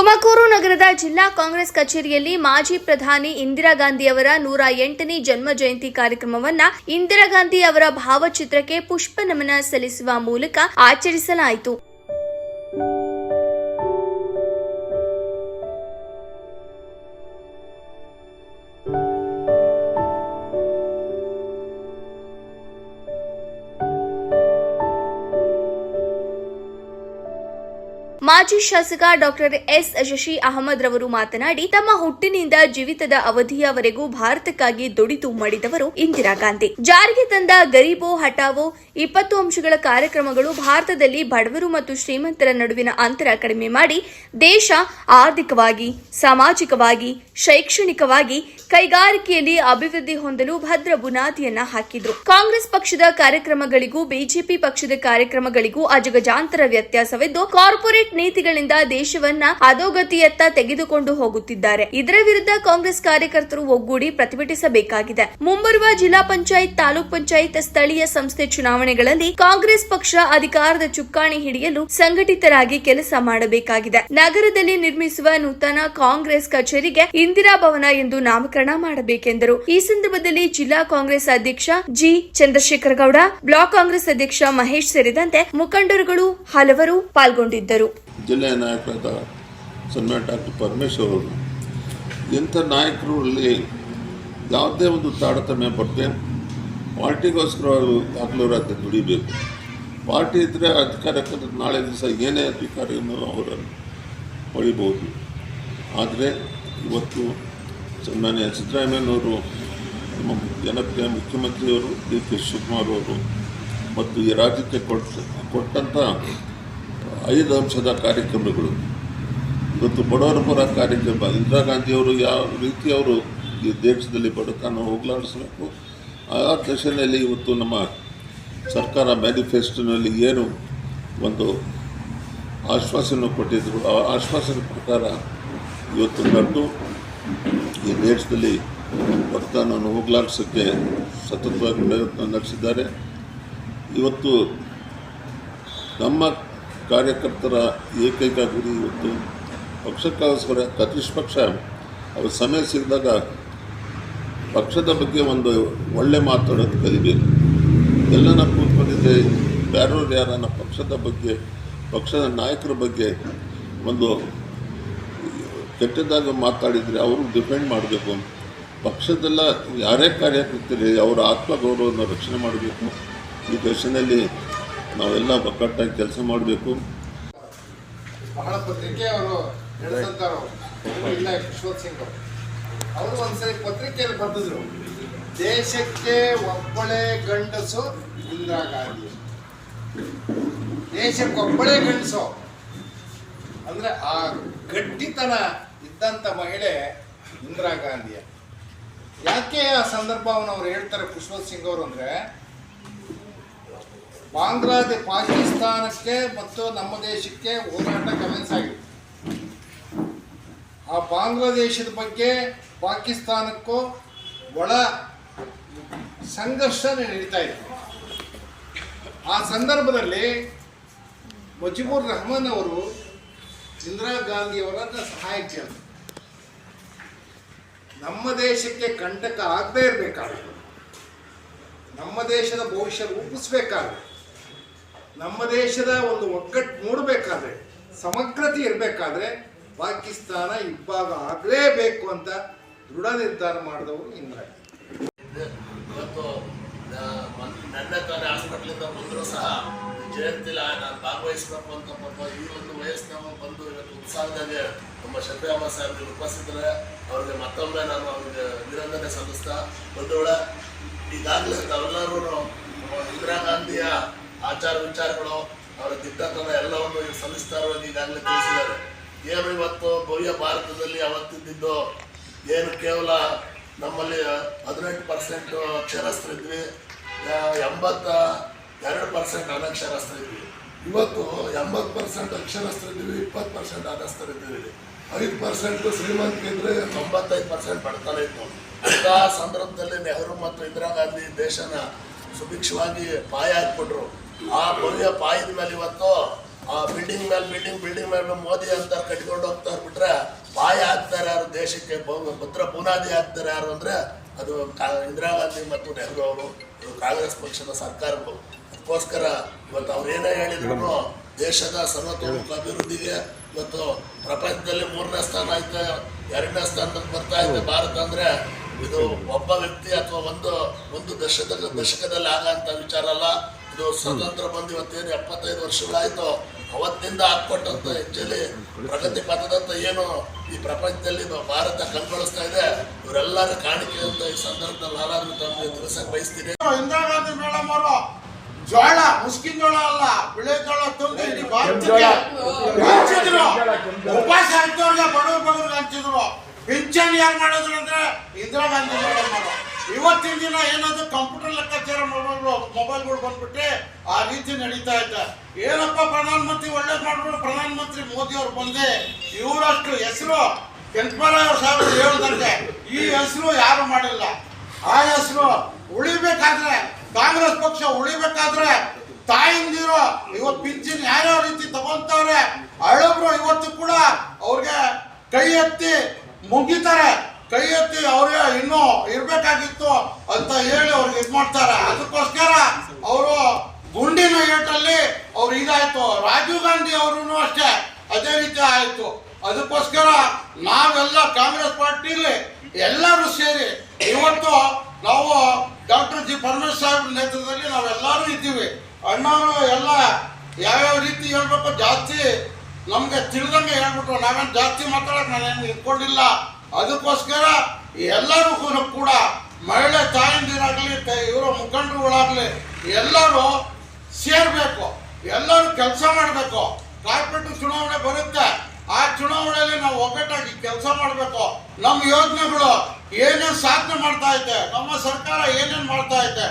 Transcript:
ತುಮಕೂರು ನಗರದ ಜಿಲ್ಲಾ ಕಾಂಗ್ರೆಸ್ ಕಚೇರಿಯಲ್ಲಿ ಮಾಜಿ ಪ್ರಧಾನಿ ಇಂದಿರಾ ಗಾಂಧಿ ಅವರ 108ನೇ ಜನ್ಮ ಜಯಂತಿ ಕಾರ್ಯಕ್ರಮವನ್ನು ಇಂದಿರಾ ಗಾಂಧಿ ಅವರ ಭಾವಚಿತ್ರಕ್ಕೆ ಪುಷ್ಪ ನಮನ ಸಲ್ಲಿಸುವ ಮೂಲಕ ಆಚರಿಸಲಾಯಿತು. ಮಾಜಿ ಶಾಸಕ ಡಾಕ್ಟರ್ ಎಸ್ ಶಶಿ ಅಹಮದ್ ರವರು ಮಾತನಾಡಿ, ತಮ್ಮ ಹುಟ್ಟಿನಿಂದ ಜೀವಿತದ ಅವಧಿಯವರೆಗೂ ಭಾರತಕ್ಕಾಗಿ ದುಡಿದು ಮಡಿದವರು ಇಂದಿರಾ ಗಾಂಧಿ. ಜಾರಿಗೆ ತಂದ ಗರೀಬೋ ಹಟಾವೋ 20 ಅಂಶಗಳ ಕಾರ್ಯಕ್ರಮಗಳು ಭಾರತದಲ್ಲಿ ಬಡವರು ಮತ್ತು ಶ್ರೀಮಂತರ ನಡುವಿನ ಅಂತರ ಕಡಿಮೆ ಮಾಡಿ ದೇಶ ಆರ್ಥಿಕವಾಗಿ, ಸಾಮಾಜಿಕವಾಗಿ, ಶೈಕ್ಷಣಿಕವಾಗಿ, ಕೈಗಾರಿಕೆಯಲ್ಲಿ ಅಭಿವೃದ್ಧಿ ಹೊಂದಲು ಭದ್ರ ಬುನಾದಿಯನ್ನ ಹಾಕಿದ್ರು. ಕಾಂಗ್ರೆಸ್ ಪಕ್ಷದ ಕಾರ್ಯಕ್ರಮಗಳಿಗೂ ಬಿಜೆಪಿ ಪಕ್ಷದ ಕಾರ್ಯಕ್ರಮಗಳಿಗೂ ಅಜಗಜಾಂತರ ವ್ಯತ್ಯಾಸವಿದ್ದು, ಕಾರ್ಪೊರೇಟ್ ನೀತಿಗಳಿಂದ ದೇಶವನ್ನ ಅಧೋಗತಿಯತ್ತ ತೆಗೆದುಕೊಂಡು ಹೋಗುತ್ತಿದ್ದಾರೆ. ಇದರ ವಿರುದ್ಧ ಕಾಂಗ್ರೆಸ್ ಕಾರ್ಯಕರ್ತರು ಒಗ್ಗೂಡಿ ಪ್ರತಿಭಟಿಸಬೇಕಾಗಿದೆ. ಮುಂಬರುವ ಜಿಲ್ಲಾ ಪಂಚಾಯತ್, ತಾಲೂಕ್ ಪಂಚಾಯತ್, ಸ್ಥಳೀಯ ಸಂಸ್ಥೆ ಚುನಾವಣೆಗಳಲ್ಲಿ ಕಾಂಗ್ರೆಸ್ ಪಕ್ಷ ಅಧಿಕಾರದ ಚುಕ್ಕಾಣಿ ಹಿಡಿಯಲು ಸಂಘಟಿತರಾಗಿ ಕೆಲಸ ಮಾಡಬೇಕಾಗಿದೆ. ನಗರದಲ್ಲಿ ನಿರ್ಮಿಸುವ ನೂತನ ಕಾಂಗ್ರೆಸ್ ಕಚೇರಿಗೆ ಇಂದಿರಾ ಭವನ ಎಂದು ನಾಮಕರಣ ಮಾಡಬೇಕೆಂದರು. ಈ ಸಂದರ್ಭದಲ್ಲಿ ಜಿಲ್ಲಾ ಕಾಂಗ್ರೆಸ್ ಅಧ್ಯಕ್ಷ ಜಿ ಚಂದ್ರಶೇಖರ ಗೌಡ, ಬ್ಲಾಕ್ ಕಾಂಗ್ರೆಸ್ ಅಧ್ಯಕ್ಷ ಮಹೇಶ್ ಸೇರಿದಂತೆ ಮುಖಂಡರುಗಳು ಹಲವರು ಪಾಲ್ಗೊಂಡಿದ್ದರು. ಜಿಲ್ಲೆಯ ನಾಯಕರಾದ ಸನ್ಮಾನ್ಯ ಡಾಕ್ಟರ್ ಪರಮೇಶ್ವರ್ ಅವರು ಇಂಥ ನಾಯಕರು ಅಲ್ಲಿ ಯಾವುದೇ ಒಂದು ತಾರತಮ್ಯ ಪಟ್ಟೆ ಪಾರ್ಟಿಗೋಸ್ಕರ ಹಗಲುರಾತ್ರಿ ದುಡಿಬೇಕು. ಪಾರ್ಟಿ ಇದ್ದರೆ ಅಧಿಕಾರಕ್ಕೆ ನಾಳೆ ದಿವಸ ಏನೇ ಅಧಿಕಾರಿಯನ್ನು ಅವರನ್ನು ಪಡಿಬೋದು. ಆದರೆ ಇವತ್ತು ಸನ್ಮಾನ್ಯ ಸಿದ್ದರಾಮಯ್ಯನವರು, ನಮ್ಮ ಜನಪ್ರಿಯ ಮುಖ್ಯಮಂತ್ರಿಯವರು ಡಿ ಕೆ ಶಿವಕುಮಾರ್ ಅವರು ಮತ್ತು ಈ ರಾಜ್ಯಕ್ಕೆ ಕೊಟ್ಟಂಥ 5 ಅಂಶದ ಕಾರ್ಯಕ್ರಮಗಳು, ಇವತ್ತು ಬಡವರ ಪರ ಕಾರ್ಯಕ್ರಮ, ಇಂದಿರಾ ಗಾಂಧಿಯವರು ಯಾವ ರೀತಿ ಅವರು ಈ ದೇಶದಲ್ಲಿ ಬಡತನ ಹೋಗಲಾಡಿಸಬೇಕು ಆ ದಿಶೆಯಲ್ಲಿ ಇವತ್ತು ನಮ್ಮ ಸರ್ಕಾರ ಮ್ಯಾನಿಫೆಸ್ಟೋನಲ್ಲಿ ಏನು ಒಂದು ಆಶ್ವಾಸನೆ ಕೊಟ್ಟಿದ್ದರು, ಆ ಆಶ್ವಾಸನೆ ಪ್ರಕಾರ ಇವತ್ತು ನಡೆದು ಈ ದೇಶದಲ್ಲಿ ಬಡತನವನ್ನು ಹೋಗಲಾಡಿಸೋಕ್ಕೆ ಸತತವಾಗಿ ಪ್ರಯತ್ನ ನಡೆಸಿದ್ದಾರೆ. ಇವತ್ತು ನಮ್ಮ ಕಾರ್ಯಕರ್ತರ ಏಕೈಕ ಗುರಿ ಇವತ್ತು ಪಕ್ಷಕ್ಕೋಸ್ಕರ ನಿಷ್ಪಕ್ಷ ಅವ್ರ ಸಮಯ ಸಿಕ್ಕಿದಾಗ ಪಕ್ಷದ ಬಗ್ಗೆ ಒಂದು ಒಳ್ಳೆ ಮಾತಾಡೋದು ಕಲಿಬೇಕು. ಎಲ್ಲನ ಕೂತ್ಕೊಂಡಿದ್ದೆ ಬೇರೆಯವ್ರು ಯಾರನ್ನ ಪಕ್ಷದ ಬಗ್ಗೆ, ಪಕ್ಷದ ನಾಯಕರ ಬಗ್ಗೆ ಒಂದು ಕೆಟ್ಟದಾಗ ಮಾತಾಡಿದರೆ ಅವರು ಡಿಫೆಂಡ್ ಮಾಡಬೇಕು. ಪಕ್ಷದೆಲ್ಲ ಯಾರೇ ಕಾರ್ಯಕರ್ತರಿ ಅವರ ಆತ್ಮಗೌರವವನ್ನು ರಕ್ಷಣೆ ಮಾಡಬೇಕು. ಈ ದಿಶೆಯಲ್ಲಿ ನಾವೆಲ್ಲ ಒಗ್ಗಟ್ಟಾಗಿ ಕೆಲಸ ಮಾಡಬೇಕು. ಬಹಳ ಪತ್ರಿಕೆ ಅವರು ನಡೆಸಂತಾರವರು ಇಲ್ಲ ಯಶವಂತ್ ಸಿಂಗ್ ಅವರು ಒಂದ್ಸರಿ ಪತ್ರಿಕೆಯಲ್ಲಿ ಬರೆದಿದ್ರು, ದೇಶಕ್ಕೆ ಒಬ್ಬಳೇ ಗಂಡಸು ಇಂದಿರಾ ಗಾಂಧಿ, ದೇಶಕ್ಕೆ ಒಬ್ಬಳೇ ಗಂಡಸು ಅಂದ್ರೆ ಆ ಗಟ್ಟಿತನ ಇದ್ದಂಥ ಮಹಿಳೆ ಇಂದಿರಾ ಗಾಂಧಿಯ. ಯಾಕೆ ಆ ಸಂದರ್ಭವನ್ನು ಅವ್ರು ಹೇಳ್ತಾರೆ ಯಶವಂತ್ ಸಿಂಗ್ ಅವರು ಅಂದ್ರೆ, ಪಾಕಿಸ್ತಾನಕ್ಕೆ ಮತ್ತು ನಮ್ಮ ದೇಶಕ್ಕೆ ಹೋರಾಟ ಕಮೆನ್ಸ್ ಆಗಿದೆ. ಆ ಬಾಂಗ್ಲಾದೇಶದ ಬಗ್ಗೆ ಪಾಕಿಸ್ತಾನಕ್ಕೂ ಒಳ ಸಂಘರ್ಷ ನಡೀತಾ ಇತ್ತು. ಆ ಸಂದರ್ಭದಲ್ಲಿ ಮುಜಿಬುರ್ ರೆಹಮಾನ್ ಅವರು ಇಂದಿರಾ ಗಾಂಧಿಯವರನ್ನು ಸಹಾಯ ಕೇಳಿದ್ರು. ನಮ್ಮ ದೇಶಕ್ಕೆ ಕಂಟಕ ಆಗದೇ ಇರಬೇಕಾದ್ರೆ, ನಮ್ಮ ದೇಶದ ಭವಿಷ್ಯ ರೂಪಿಸ್ಬೇಕಾದ್ರೆ, ನಮ್ಮ ದೇಶದ ಒಂದು ಒಗ್ಗಟ್ಟು ಮೂಡಬೇಕಾದ್ರೆ, ಸಮಗ್ರತೆ ಇರಬೇಕಾದ್ರೆ ಪಾಕಿಸ್ತಾನ ಇಬ್ಬಾಗ ಆಗಲೇಬೇಕು ಅಂತ ದೃಢ ನಿರ್ಧಾರ ಮಾಡಿದವರು ಇಂದಿರಾ. ಇವತ್ತು ನನ್ನ ತಾನೇ ಹಾಸ್ಪಿಟ್ಲಿಂದ ಬಂದರೂ ಸಹ ಜಯಂತಿಲಿ ನಾನು ಭಾಗವಹಿಸಬೇಕು ಅಂತ ಈ ಒಂದು ವಯಸ್ಸಿನ ಬಂದು ಇವತ್ತು ಉತ್ಸಾಹದಾಗೆ ನಮ್ಮ ಶಫಿಯಾಬ ಸಾಹೇಬರು ಉಪಸ್ಥಿತರೆ. ಅವ್ರಿಗೆ ಮತ್ತೊಮ್ಮೆ ನಾನು ಅವ್ರಿಗೆ ಅಭಿನಂದನೆ ಸಲ್ಲಿಸ್ತಾ ಬಂದೋಳ. ಈಗಾಗಲೇ ತಾವೆಲ್ಲರೂ ಇಂದಿರಾ ಗಾಂಧಿಯ ಆಚಾರ ವಿಚಾರಗಳು, ಅವರ ದಿಟ್ಟತನ ಎಲ್ಲವನ್ನು ಸಲ್ಲಿಸ್ತಾ ಇರುವಾಗ ಈಗಾಗಲೇ ತಿಳಿಸಿದ್ದಾರೆ. ಏನು ಇವತ್ತು ಭವ್ಯ ಭಾರತದಲ್ಲಿ ಅವತ್ತಿದ್ದು ಏನು ಕೇವಲ ನಮ್ಮಲ್ಲಿ 18% ಅಕ್ಷರಸ್ಥರಿದ್ವಿ, 82% ಅನಕ್ಷರಸ್ಥರಿದ್ವಿ. ಇವತ್ತು 80% ಅಕ್ಷರಸ್ಥರಿದ್ದೀವಿ, 20% ಅನಕ್ಷರಸ್ಥರಿದ್ದೀವಿ, 5% ಶ್ರೀಮಂತಿದ್ರೆ 95% ಬಡತನ ಇತ್ತು. ಅಂಥ ಸಂದರ್ಭದಲ್ಲಿ ನೆಹರು ಮತ್ತು ಇಂದಿರಾ ಗಾಂಧಿ ದೇಶನ ಸುಭಿಕ್ಷವಾಗಿ ಪಾಯ ಹಾಕ್ಬಿಟ್ರು. ಆ ಭವ್ಯ ಪಾಯದ ಮೇಲೆ ಇವತ್ತು ಆ ಬಿಲ್ಡಿಂಗ್ ಮೇಲೆ ಮೋದಿ ಅಂತ ಕಟ್ಕೊಂಡು ಹೋಗ್ತಾರೆ ಬಿಟ್ರೆ ದೇಶಕ್ಕೆ ಭದ್ರ ಬುನಾದಿ ಆಗ್ತಾರೆ ಯಾರು ಅಂದರೆ ಅದು ಇಂದಿರಾ ಗಾಂಧಿ ಮತ್ತು ನೆಹರು ಅವರು, ಇದು ಕಾಂಗ್ರೆಸ್ ಪಕ್ಷದ ಸರ್ಕಾರಗಳು. ಅದಕ್ಕೋಸ್ಕರ ಇವತ್ತು ಅವ್ರು ಏನೇ ಹೇಳಿದ್ರು ದೇಶದ ಸರ್ವತೋಮುಖ ಅಭಿವೃದ್ಧಿಗೆ ಇವತ್ತು ಪ್ರಪಂಚದಲ್ಲಿ 3ನೇ ಸ್ಥಾನ ಐತೆ, 2ನೇ ಸ್ಥಾನದಲ್ಲಿ ಬರ್ತಾ ಇದೆ ಭಾರತ. ಅಂದರೆ ಇದು ಒಬ್ಬ ವ್ಯಕ್ತಿ ಅಥವಾ ಒಂದು ದಶಕದಲ್ಲಿ ಆಗಂತ ವಿಚಾರ ಅಲ್ಲ. ಇದು ಸ್ವತಂತ್ರ ಬಂದು ಇವತ್ತೇನು 75 ವರ್ಷಗಳಾಯಿತು, ಅವತ್ತಿಂದ ಹಾಕ್ಕೊಟ್ಟಂತ ಹೆಜ್ಜೆಲಿ ಪ್ರಗತಿ ಪಥದತ್ತ ಏನು ಈ ಪ್ರಪಂಚದಲ್ಲಿ ಭಾರತ ಕಣ್ಗೊಳಿಸ್ತಾ ಇದೆ, ಇವರೆಲ್ಲರ ಕಾಣಿಕೆ ಅಂತ ಈ ಸಂದರ್ಭದಲ್ಲಿ ನಾನಾದ್ರೂ ತಮಗೆ ತಿಳಿಸಕ್ಕೆ ಬಯಸ್ತೀನಿ. ಇಂದಿರಾ ಗಾಂಧಿ ಮೇಡಮ್ ಅವರು ಜೋಳ, ಮುಸ್ಕಿನ್ ಜೋಳ ಅಲ್ಲ, ಬಿಳೆ ಜೋಳ ತಂದು ಇಡೀ ಭಾರತಕ್ಕೆ ಹಂಚಿದ್ರು. ಉಪವಾಸ ಇದ್ದವ್ರಿಗೆ ಬಡವ್ರಿಗೆ ಹಂಚಿದ್ರು. ಪಿಂಚಣಿ ಯಾರು ಮಾಡಿದ್ರು ಅಂದ್ರೆ ಇಂದಿರಾ ಗಾಂಧಿ ಮೇಡಮ್ ಅವರು. ಇವತ್ತಿನ ದಿನ ಏನಾದ್ರು ಕಂಪ್ಯೂಟರ್ ಲೆಕ್ಕಾಚಾರ ಮೊಬೈಲ್ಗಳು ಬಂದ್ಬಿಟ್ಟು ಆ ರೀತಿ ನಡೀತಾ ಇದೆ. ಏನಪ್ಪ ಪ್ರಧಾನಮಂತ್ರಿ ಒಳ್ಳೇದು ಮಾಡ್ಬಿಟ್ಟು ಪ್ರಧಾನಮಂತ್ರಿ ಮೋದಿ ಅವ್ರು ಬಂದೆ ಇವರಷ್ಟು ಹೆಸರು ಕೆಂಪರಾಯ ಸಾಹೇಬರು ಹೇಳ್ದಂತೆ ಈ ಹೆಸರು ಯಾರು ಮಾಡಿಲ್ಲ. ಆ ಹೆಸರು ಉಳಿಬೇಕಾದ್ರೆ, ಕಾಂಗ್ರೆಸ್ ಪಕ್ಷ ಉಳಿಬೇಕಾದ್ರೆ ತಾಯಿಂದಿರೋ ಇವತ್ತು ಪಿಂಚಣಿ ಯಾವ್ಯಾವ ರೀತಿ ತಗೊಂತವ್ರೆ, ಹಳಬ್ರು ಇವತ್ತು ಕೂಡ ಅವ್ರಿಗೆ ಕೈ ಎತ್ತಿ ಮುಗಿತಾರೆ, ಕೈ ಎತ್ತಿ ಅವ್ರಿಗೆ ಇನ್ನೂ ಇರ್ಬೇಕಾಗಿತ್ತು ಅಂತ ಹೇಳಿ ಅವ್ರಿಗೆ ಇದು ಮಾಡ್ತಾರೆ. ಅದಕ್ಕೋಸ್ಕರ ಅವರು ಗುಂಡಿನ ಏಟಲ್ಲಿ ಅವ್ರು ಇದಾಯ್ತು. ರಾಜೀವ್ ಗಾಂಧಿ ಅವರು ಅಷ್ಟೇ ಅದೇ ರೀತಿ ಆಯ್ತು. ಅದಕ್ಕೋಸ್ಕರ ನಾವೆಲ್ಲ ಕಾಂಗ್ರೆಸ್ ಪಾರ್ಟಿಲಿ ಎಲ್ಲರೂ ಸೇರಿ ಇವತ್ತು ನಾವು ಡಾಕ್ಟರ್ ಜಿ ಪರಮೇಶ್ವರ್ ಸಾಹೇಬ್ರ ನೇತೃತ್ವದಲ್ಲಿ ನಾವೆಲ್ಲರೂ ಇದ್ದೀವಿ. ಅಣ್ಣವರು ಎಲ್ಲ ಯಾವ್ಯಾವ ರೀತಿ ಹೇಳ್ಬೇಕು ಜಾಸ್ತಿ ನಮ್ಗೆ ತಿಳಿದಂಗೆ ಹೇಳ್ಬಿಟ್ರು. ನಾವೇನು ಜಾಸ್ತಿ ಮಾತಾಡಕ್ ನಾನೇನು ಇಟ್ಕೊಂಡಿಲ್ಲ. ಅದಕ್ಕೋಸ್ಕರ ಎಲ್ಲರೂ ಕೂಡ ಮಹಿಳೆ ತಾಯಂದಿರಾಗ್ಲಿ ಇವರ ಮುಖಂಡರುಗಳಾಗ್ಲಿ ಎಲ್ಲರೂ ಸೇರ್ಬೇಕು, ಎಲ್ಲರೂ ಕೆಲಸ ಮಾಡಬೇಕು. ಕಾರ್ಪೊರೇಟ್ ಚುನಾವಣೆ ಬರುತ್ತೆ, ಆ ಚುನಾವಣೆಯಲ್ಲಿ ನಾವು ಒಗ್ಗಟ್ಟಾಗಿ ಕೆಲಸ ಮಾಡಬೇಕು. ನಮ್ಮ ಯೋಜನೆಗಳು ಏನೇನು ಸಾಧನೆ ಮಾಡ್ತಾ ಐತೆ, ನಮ್ಮ ಸರ್ಕಾರ ಏನೇನು ಮಾಡ್ತಾ ಐತೆ